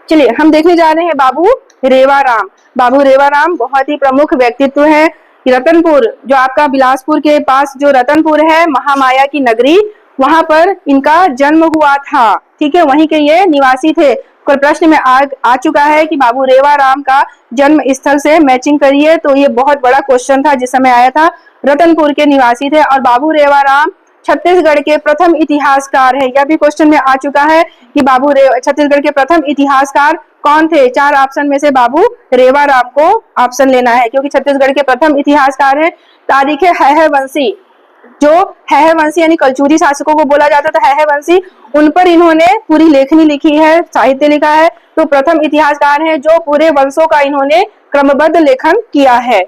चलिए हम देखने जा रहे हैं बाबू रेवाराम। बाबू रेवाराम बहुत ही प्रमुख व्यक्तित्व है। रतनपुर जो आपका बिलासपुर के पास जो रतनपुर है, महामाया की नगरी, वहां पर इनका जन्म हुआ था। ठीक है, वहीं के ये निवासी थे। कोई प्रश्न में आ चुका है कि बाबू रेवाराम का जन्म स्थल से मैचिंग करिए, तो ये बहुत बड़ा क्वेश्चन था जिस समय आया था। रतनपुर के निवासी थे और बाबू रेवाराम छत्तीसगढ़ के प्रथम इतिहासकार है। यह भी क्वेश्चन में आ चुका है कि छत्तीसगढ़ के प्रथम इतिहासकार कौन थे। 4 ऑप्शन में से बाबू रेवाराम को ऑप्शन लेना है, क्योंकि छत्तीसगढ़ के प्रथम इतिहासकार है। तारीख है हैहवंशी, जो हैहवंशी यानी कलचुरी शासकों को बोला जाता था हैहवंशी, उन पर इन्होंने पूरी लेखनी लिखी है, साहित्य लिखा है। तो प्रथम इतिहासकार है जो पूरे वंशों का इन्होंने क्रमबद्ध लेखन किया है।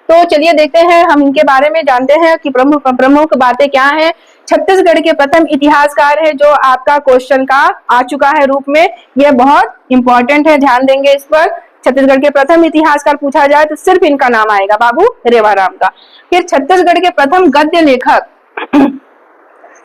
तो चलिए देखते हैं, हम इनके बारे में जानते हैं कि प्रमुख बातें क्या हैं। छत्तीसगढ़ के प्रथम इतिहासकार है, जो आपका क्वेश्चन का आ चुका है रूप में। यह बहुत इंपॉर्टेंट है, ध्यान देंगे इस पर। छत्तीसगढ़ के प्रथम इतिहासकार पूछा जाए तो सिर्फ इनका नाम आएगा, बाबू रेवाराम का। फिर छत्तीसगढ़ के प्रथम गद्य लेखक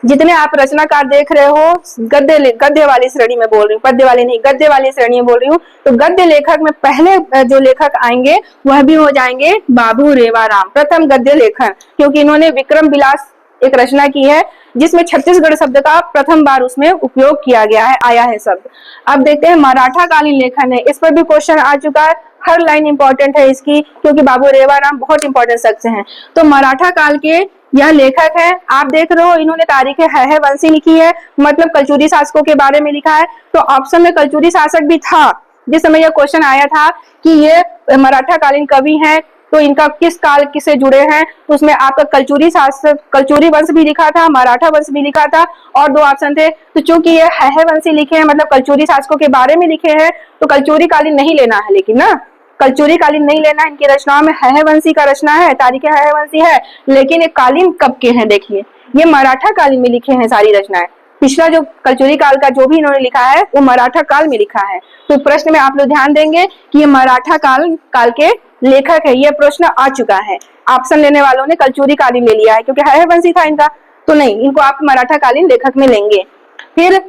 जितने आप रचनाकार देख रहे हो, गद्य वाली श्रेणी में बोल रही हूँ, पद्य वाली नहीं, गद्य वाली श्रेणी में बोल रही हूँ। तो गद्य लेखक में पहले जो लेखक आएंगे वह भी हो जाएंगे बाबू रेवाराम, प्रथम गद्य लेखन, क्योंकि इन्होंने विक्रम विलास एक रचना की है जिसमें छत्तीसगढ़ शब्द का प्रथम बार उसमें उपयोग किया गया है, आया है शब्द। अब देखते हैं मराठा कालीन लेखन है, इस पर भी क्वेश्चन आ चुका है। हर लाइन इंपॉर्टेंट है इसकी, क्योंकि बाबू रेवाराम बहुत इंपॉर्टेंट शख्स हैं। तो मराठा काल के यह लेखक है, आप देख रहे हो इन्होंने तारीख हैहवंशी लिखी है, मतलब कलचुरी शासकों के बारे में लिखा है। तो ऑप्शन में कलचुरी शासक भी था जिस समय यह क्वेश्चन आया था कि ये मराठा कालीन कवि हैं, तो इनका किस काल से जुड़े हैं। तो उसमें आपका कलचुरी शासक, कलचुरी वंश भी लिखा था, मराठा वंश भी लिखा था, और 2 ऑप्शन थे। तो चूंकि ये हैहवंशी लिखे हैं, मतलब कलचुरी शासकों के बारे में लिखे हैं, तो कलचुरी कालीन नहीं लेना है, लेकिन ना कलचुरी कालीन नहीं लेना। इनकी रचनाओं में हैहवंशी का रचना है, तारीख हैहवंशी है, लेकिन ये कालीन कब के हैं देखिए, ये मराठा कालीन में लिखे हैं सारी रचनाएं। पिछला जो कलचुरी काल का जो भी इन्होंने लिखा है वो मराठा काल में लिखा है। तो प्रश्न में आप लोग ध्यान देंगे कि ये मराठा काल के लेखक है। यह प्रश्न आ चुका है, ऑप्शन लेने वालों ने कलचुरी कालीन ले लिया है क्योंकि हैहवंशी था इनका, तो नहीं, इनको आप मराठा कालीन लेखक में लेंगे। फिर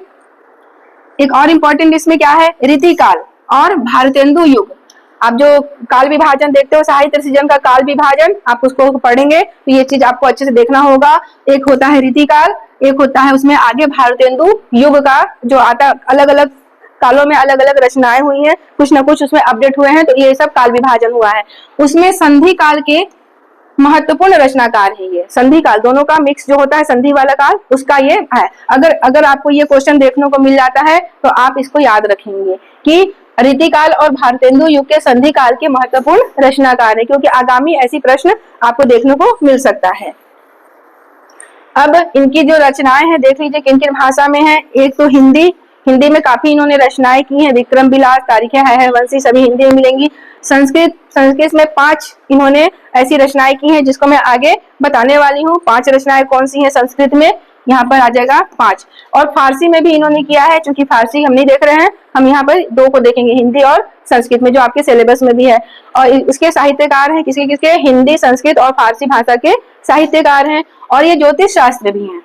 एक और इंपॉर्टेंट इसमें क्या है, रीतिकाल और भारतेंदु युग। आप जो काल विभाजन देखते हो, साहित्य सृजन का काल विभाजन, आप उसको पढ़ेंगे तो ये चीज आपको अच्छे से देखना होगा। एक होता है रीतिकाल, एक होता है उसमें आगे भारतेंदु युग का जो आता, अलग अलग कालों में अलग अलग रचनाएं हुई हैं, कुछ ना कुछ उसमें अपडेट हुए हैं, तो ये सब काल विभाजन हुआ है। उसमें संधि काल के महत्वपूर्ण रचनाकार है ये, संधि काल, दोनों का मिक्स जो होता है संधि वाला काल, उसका ये है। अगर आपको ये क्वेश्चन देखने को मिल जाता है तो आप इसको याद रखेंगे कि रीतिकाल और भारतेंदु युग के संधि काल के महत्वपूर्ण रचनाकार है, क्योंकि आगामी ऐसी प्रश्न आपको देखने को मिल सकता है। अब इनकी जो रचनाएं हैं देख लीजिए किन किन भाषा में है। एक तो हिंदी में काफी इन्होंने रचनाएं की हैं, विक्रम विलास, तारीख हैहवंशी सभी हिंदी में मिलेंगी। संस्कृत में 5 इन्होंने ऐसी रचनाएं की हैं जिसको मैं आगे बताने वाली हूँ। 5 रचनाएं कौन सी हैं संस्कृत में, यहाँ पर आ जाएगा 5। और फारसी में भी इन्होंने किया है, क्योंकि फारसी हम नहीं देख रहे हैं, हम यहाँ पर 2 को देखेंगे, हिंदी और संस्कृत में, जो आपके सिलेबस में भी है। और इसके साहित्यकार हैं किसके, हिंदी, संस्कृत और फारसी भाषा के साहित्यकार हैं। और ये ज्योतिष शास्त्र भी हैं,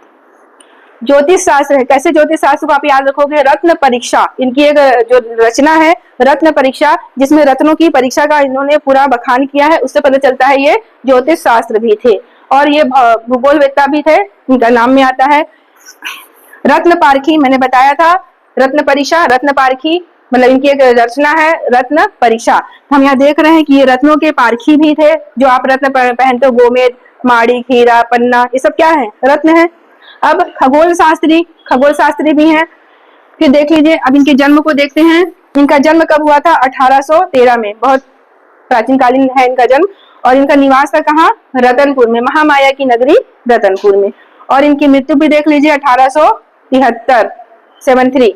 ज्योतिष शास्त्र है। कैसे ज्योतिष शास्त्र को आप याद रखोगे, रत्न परीक्षा, इनकी एक जो रचना है रत्न परीक्षा, जिसमें रत्नों की परीक्षा का इन्होंने पूरा बखान किया है, उससे पता चलता है ये ज्योतिष शास्त्र भी थे। और ये भूगोल वेत्ता भी थे, इनका नाम में आता है रत्न पारखी। मैंने बताया था रत्न परीक्षा, रत्न पारखी, मतलब इनकी एक रचना है रत्न परीक्षा। हम यहाँ देख रहे हैं कि ये रत्नों के पारखी भी थे। जो आप रत्न पहनते हो, गोमेद, माड़ी, खीरा, पन्ना, ये सब क्या है, रत्न है। अब खगोल शास्त्री भी हैं। फिर देख लीजिए, अब इनके जन्म को देखते हैं। इनका जन्म कब हुआ था, 1813 में, बहुत प्राचीन कालीन है इनका जन्म। और इनका निवास था कहाँ, रतनपुर में, महामाया की नगरी रतनपुर में। और इनकी मृत्यु भी देख लीजिए 1873, 73।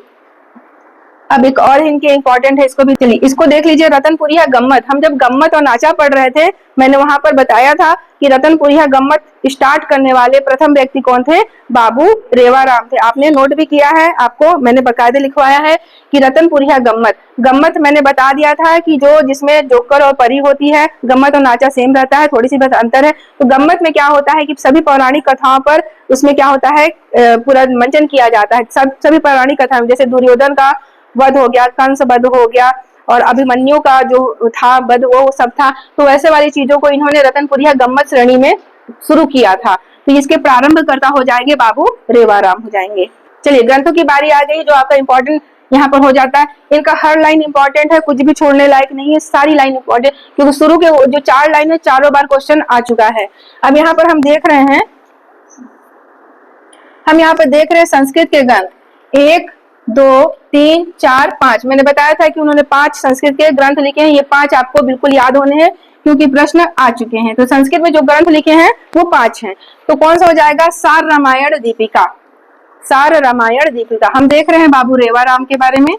अब एक और इनके इंपॉर्टेंट है, इसको भी चलिए इसको देख लीजिए, रतनपुरिया गम्मत। हम जब गम्मत और नाचा पढ़ रहे थे, मैंने वहां पर बताया था कि रतनपुरिया गम्मत स्टार्ट करने वाले प्रथम व्यक्ति कौन थे, बाबू रेवाराम थे। आपने नोट भी किया है, आपको मैंने बकायदे लिखवाया है कि रतनपुरिया गम्मत मैंने बता दिया था कि जो जिसमें जोकर और परी होती है, गम्मत और नाचा सेम रहता है, थोड़ी सी बस अंतर है। तो गम्मत में क्या होता है कि सभी पौराणिक कथाओं पर उसमें क्या होता है, पूरा मंचन किया जाता है। सभी पौराणिक कथा, जैसे दुर्योधन का वध हो गया, कंस वध हो गया, और अभिमन्यु का जो था वध वो सब था। तो वैसे वाली चीजों को इन्होंने रतनपुरिया गम्मत श्रेणी में शुरू किया था। तो इसके प्रारंभकर्ता हो जाएंगे बाबू रेवाराम हो जाएंगे। चलिए ग्रंथों की बारी आ गई, जो आपका इंपॉर्टेंट यहाँ पर हो जाता है। इनका हर लाइन इंपॉर्टेंट है, कुछ भी छोड़ने लायक नहीं है, सारी लाइन इंपॉर्टेंट, क्योंकि शुरू के जो 4 लाइन है चारों बार क्वेश्चन आ चुका है। अब यहाँ पर हम देख रहे हैं, हम यहाँ पर देख रहे हैं संस्कृत के ग्रंथ 1 2 3 4 5। मैंने बताया था कि उन्होंने 5 संस्कृत के ग्रंथ लिखे हैं। ये 5 आपको बिल्कुल याद होने हैं क्योंकि प्रश्न आ चुके हैं। तो संस्कृत में जो ग्रंथ लिखे हैं वो 5 हैं। तो कौन सा हो जाएगा? सार रामायण दीपिका। सार रामायण दीपिका। हम देख रहे हैं बाबू रेवाराम के बारे में।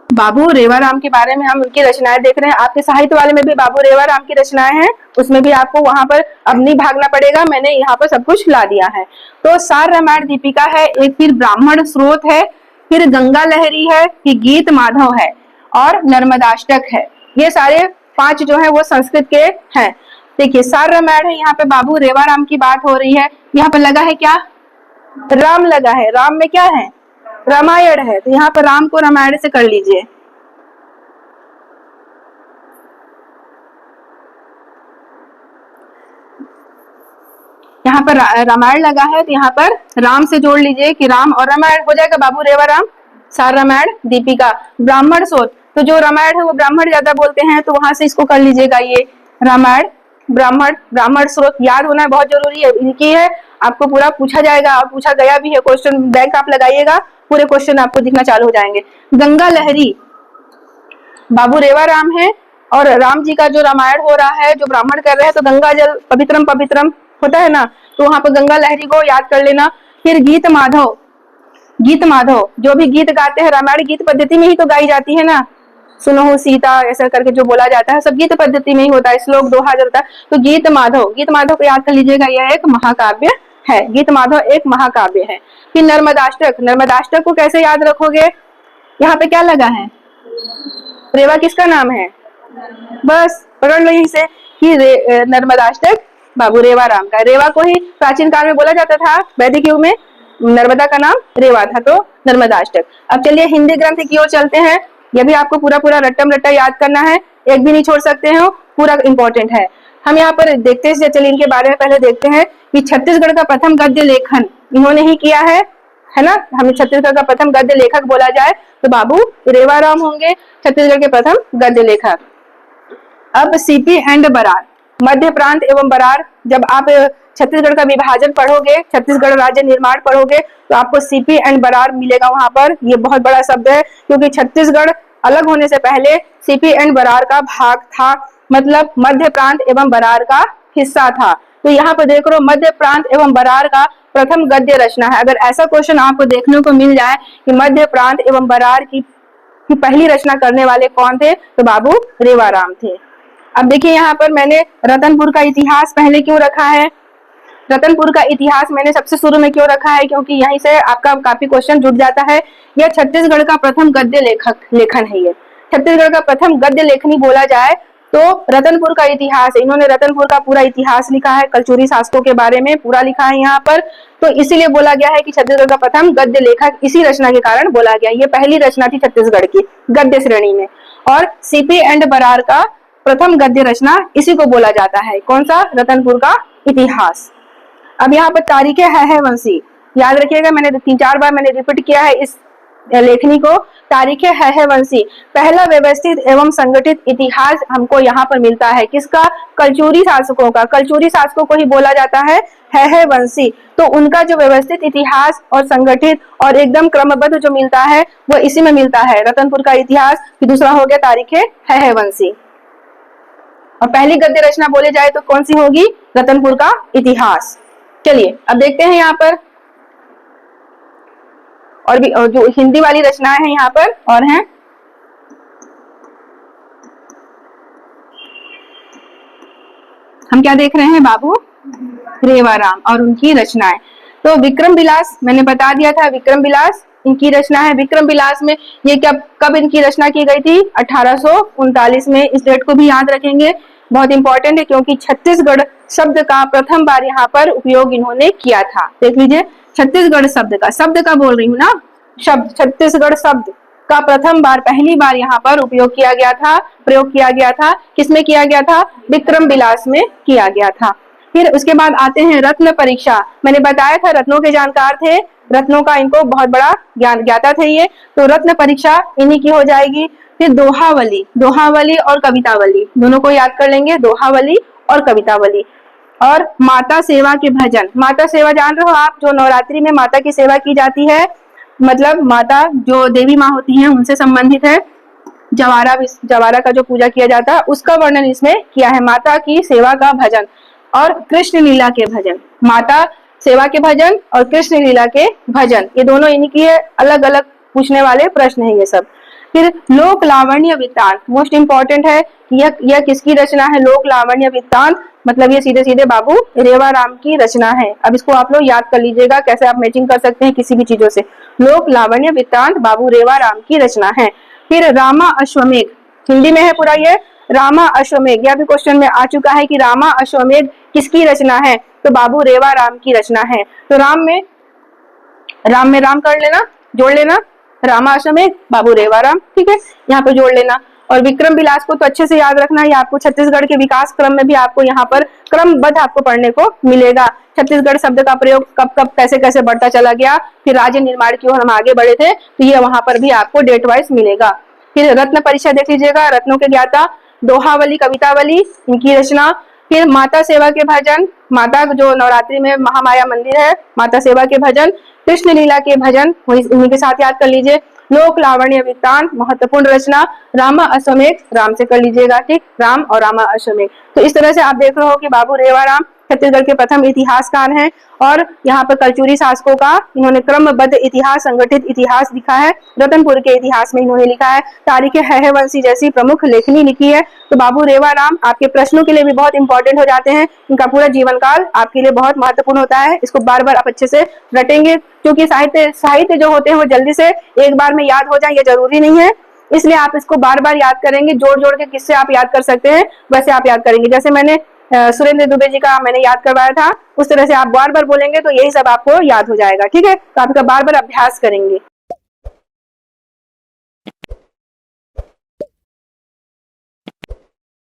बाबू रेवाराम के बारे में हम उनकी रचनाएं देख रहे हैं। आपके साहित्य वाले में भी बाबू रेवाराम की रचनाएं हैं, उसमें भी आपको वहां पर अब नहीं भागना पड़ेगा, मैंने यहाँ पर सब कुछ ला दिया है। तो सार रामायण दीपिका है, एक फिर ब्राह्मण स्रोत है, फिर गंगा लहरी है, फिर गीत माधव है और नर्मदाष्टक है। ये सारे 5 जो है वो संस्कृत के हैं। देखिए सार रामायण है, यहाँ पे बाबू रेवाराम की बात हो रही है। यहाँ पर लगा है क्या? राम लगा है। राम में क्या है? रामायण है, तो यहाँ पर राम को रामायण से कर लीजिए। यहाँ पर रामायण लगा है, तो यहाँ पर राम से जोड़ लीजिए कि राम और रामायण हो जाएगा बाबू रेवाराम। सार रामायण दीपिका। ब्राह्मण स्रोत, तो जो रामायण है वो ब्राह्मण ज्यादा बोलते हैं, तो वहां से इसको कर लीजिएगा। ये रामायण ब्राह्मण, ब्राह्मण स्रोत याद होना बहुत जरूरी है। इनकी है, आपको पूरा पूछा जाएगा और पूछा गया भी है। क्वेश्चन बैंक आप लगाइएगा, पूरे क्वेश्चन आपको दिखना चालू हो जाएंगे। गंगा लहरी बाबू रेवाराम है, और राम जी का जो रामायण हो रहा है, जो ब्राह्मण कर रहे हैं, तो गंगा जल पवित्रम पवित्रम होता है ना, तो वहां पर गंगा लहरी को याद कर लेना। फिर गीत माधव, गीत माधव जो भी गीत गाते हैं, रामायण गीत पद्धति में ही तो गाई जाती है ना, सुनो सीता ऐसा करके जो बोला जाता है सब गीत पद्धति में ही होता है, श्लोक दोहा जो होता है। तो गीत माधव, गीत माधव को याद कर लीजिएगा, यह एक महाकाव्य है। गीत माधव एक महाकाव्य है। फिर नर्मदाष्टक, नर्मदाष्टक को कैसे याद रखोगे? यहाँ पे क्या लगा है? रेवा किसका नाम है? बस पकड़ लो यहीं से कि नर्मदाष्टक बाबू रेवाराम का। रेवा को ही प्राचीन काल में बोला जाता था, वैदिक युग में नर्मदा का नाम रेवा था, तो नर्मदाष्टक। अब चलिए हिंदी ग्रंथ की ओर चलते हैं। यह भी आपको पूरा पूरा रट्टम रट्टा याद करना है, एक भी नहीं छोड़ सकते हैं, पूरा इंपॉर्टेंट है। हम यहाँ पर देखते हैं, चलिए इनके बारे में पहले देखते हैं कि छत्तीसगढ़ का प्रथम गद्य लेखन इन्होंने ही किया है ना। हमें छत्तीसगढ़ का प्रथम गद्य लेखक बोला जाए तो बाबू रेवाराम होंगे, छत्तीसगढ़ के प्रथम गद्य लेखक। अब सीपी एंड बरार, मध्य प्रांत एवं बरार। जब आप छत्तीसगढ़ का विभाजन पढ़ोगे, छत्तीसगढ़ राज्य निर्माण पढ़ोगे, तो आपको सीपी एंड बरार मिलेगा वहां पर। ये बहुत बड़ा शब्द है, क्योंकि छत्तीसगढ़ अलग होने से पहले सीपी एंड बरार का भाग था, मतलब मध्य प्रांत एवं बरार का हिस्सा था। तो यहाँ पर देख लो, मध्य प्रांत एवं बरार का प्रथम गद्य रचना है। अगर ऐसा क्वेश्चन आपको देखने को मिल जाए कि मध्य प्रांत एवं बरार की पहली रचना करने वाले कौन थे, तो बाबू रेवाराम थे। अब देखिए यहाँ पर मैंने रतनपुर का इतिहास पहले क्यों रखा है? रतनपुर का इतिहास मैंने सबसे शुरू में क्यों रखा है? क्योंकि यहीं से आपका काफी क्वेश्चन जुड़ जाता है। यह छत्तीसगढ़ का प्रथम गद्य लेखन है। ये छत्तीसगढ़ का प्रथम गद्य लेखनी बोला जाए तो रतनपुर का इतिहास है। इन्होंने रतनपुर का पूरा इतिहास लिखा है, कलचुरी शासकों के बारे में पूरा लिखा है यहाँ पर। तो इसीलिए बोला गया है कि छत्तीसगढ़ का प्रथम गद्य लेखक इसी रचना के कारण बोला गया। ये पहली रचना थी छत्तीसगढ़ की गद्य श्रेणी में। और सीपी एंड बरार का प्रथम गद्य रचना इसी को बोला जाता है। कौन सा? रतनपुर का इतिहास। अब यहाँ पर तारीखें है वंशी, याद रखिएगा, मैंने 3-4 बार मैंने रिपीट किया है इस लेखनी को। तारीखें है वंशी, पहला व्यवस्थित एवं संगठित इतिहास हमको यहाँ पर मिलता है। किसका? कलचुरी शासकों का। कलचुरी शासकों को ही बोला जाता है वंशी। तो उनका जो व्यवस्थित इतिहास और संगठित और एकदम क्रमबद्ध जो मिलता है वो इसी में मिलता है, रतनपुर का इतिहास। फिर दूसरा हो गया तारीखें है वंशी। और पहली गद्य रचना बोले जाए तो कौन सी होगी? रतनपुर का इतिहास। चलिए अब देखते हैं यहाँ पर और भी जो हिंदी वाली रचनाएं हैं यहाँ पर और हैं। हम क्या देख रहे हैं? बाबू रेवाराम और उनकी रचनाएं। तो विक्रम विलास मैंने बता दिया था, विक्रम विलास इनकी रचना है। विक्रम विलास में ये कब इनकी रचना की गई थी? 1839 में। इस डेट को भी याद रखेंगे। बहुत इंपॉर्टेंट है क्योंकि छत्तीसगढ़ शब्द का प्रथम बार यहाँ पर उपयोग इन्होंने किया था। देख लीजिए, छत्तीसगढ़ शब्द का बोल रही हूँ ना, शब्द, छत्तीसगढ़ शब्द का प्रथम बार, पहली बार यहाँ पर उपयोग किया गया था, प्रयोग किया गया था। किसमें किया गया था? विक्रम विलास में किया गया था। फिर उसके बाद आते हैं रत्न परीक्षा। मैंने बताया था रत्नों के जानकार थे, रत्नों का इनको बहुत बड़ा ज्ञान ज्ञाता थे ये, तो रत्न परीक्षा इन्हीं की हो जाएगी। फिर दोहावली, दोहावली और कवितावली दोनों को याद कर लेंगे, दोहावली और कवितावली। और माता सेवा के भजन, माता सेवा जान रहे हो आप, जो नवरात्रि में माता की सेवा की जाती है, मतलब माता जो देवी माँ होती हैं उनसे संबंधित है। जवारा का जो पूजा किया जाता है उसका वर्णन इसमें किया है, माता की सेवा का भजन और कृष्ण लीला के भजन। माता सेवा के भजन और कृष्ण लीला के भजन, ये दोनों इन्हीं की अलग अलग पूछने वाले प्रश्न है ये सब। फिर लोक लावण्य वृत्तांत, मोस्ट इंपॉर्टेंट है, यह किसकी रचना है? लोक लावण्य वृत्तांत, मतलब ये सीधे सीधे बाबू रेवाराम की रचना है। अब इसको आप लोग याद कर लीजिएगा, कैसे आप मैचिंग कर सकते हैं किसी भी चीजों से। लोक लावण्य वृत्तांत बाबू रेवाराम की रचना है। फिर रामा अश्वमेघ, हिंदी में है पूरा ये, रामा अश्वमेघ, यह भी क्वेश्चन में आ चुका है कि रामा अश्वमेघ किसकी रचना है? तो बाबू रेवाराम की रचना है। तो राम में राम कर लेना, जोड़ लेना, रामा अश्वमेघ बाबू रेवाराम, ठीक है, यहाँ पे जोड़ लेना। और विक्रम विलास को तो अच्छे से याद रखना, ये आपको छत्तीसगढ़ के विकास क्रम में भी आपको यहाँ पर क्रमबद्ध आपको पढ़ने को मिलेगा। छत्तीसगढ़ शब्द का प्रयोग कब कब कैसे कैसे बढ़ता चला गया, फिर राज्य निर्माण की ओर हम आगे बढ़े थे, तो ये वहां पर भी आपको डेट वाइज मिलेगा। फिर रत्न परीक्षा देख लीजिएगा, रत्नों के ज्ञाता, दोहावली कवितावली इनकी रचना। फिर माता सेवा के भजन, माता जो नवरात्रि में महामाया मंदिर है, माता सेवा के भजन, कृष्ण लीला के भजन उन्हीं के साथ याद कर लीजिए। लोक लावण्य वृत्तांत महत्वपूर्ण रचना, रामा अश्वमेघ, राम से कर लीजिएगा, ठीक, राम और रामा अश्वमेघ। तो इस तरह से आप देख रहे हो कि बाबू रेवाराम छत्तीसगढ़ के प्रथम इतिहासकार हैं और यहाँ पर कलचुरी शासकों का इन्होंने क्रमबद्ध इतिहास, संगठित इतिहास लिखा है। रतनपुर के इतिहास में इन्होंने लिखा है, तारीख हैहवंशी जैसी प्रमुख लेखनी लिखी है। तो बाबू रेवाराम आपके प्रश्नों के लिए भी बहुत इंपॉर्टेंट हो जाते हैं, इनका पूरा जीवन काल आपके लिए बहुत महत्वपूर्ण होता है। इसको बार बार आप अच्छे से रटेंगे, क्योंकि साहित्य जो होते हैं वो जल्दी से एक बार में याद हो जाए ये जरूरी नहीं है, इसलिए आप इसको बार बार याद करेंगे। जोड़ जोड़ के किससे आप याद कर सकते हैं वैसे आप याद करेंगे। जैसे मैंने सुरेंद्र दुबे जी का मैंने याद करवाया था, उस तरह से आप बार बार बोलेंगे तो यही सब आपको याद हो जाएगा, ठीक है। तो आप इसका बार बार अभ्यास करेंगे।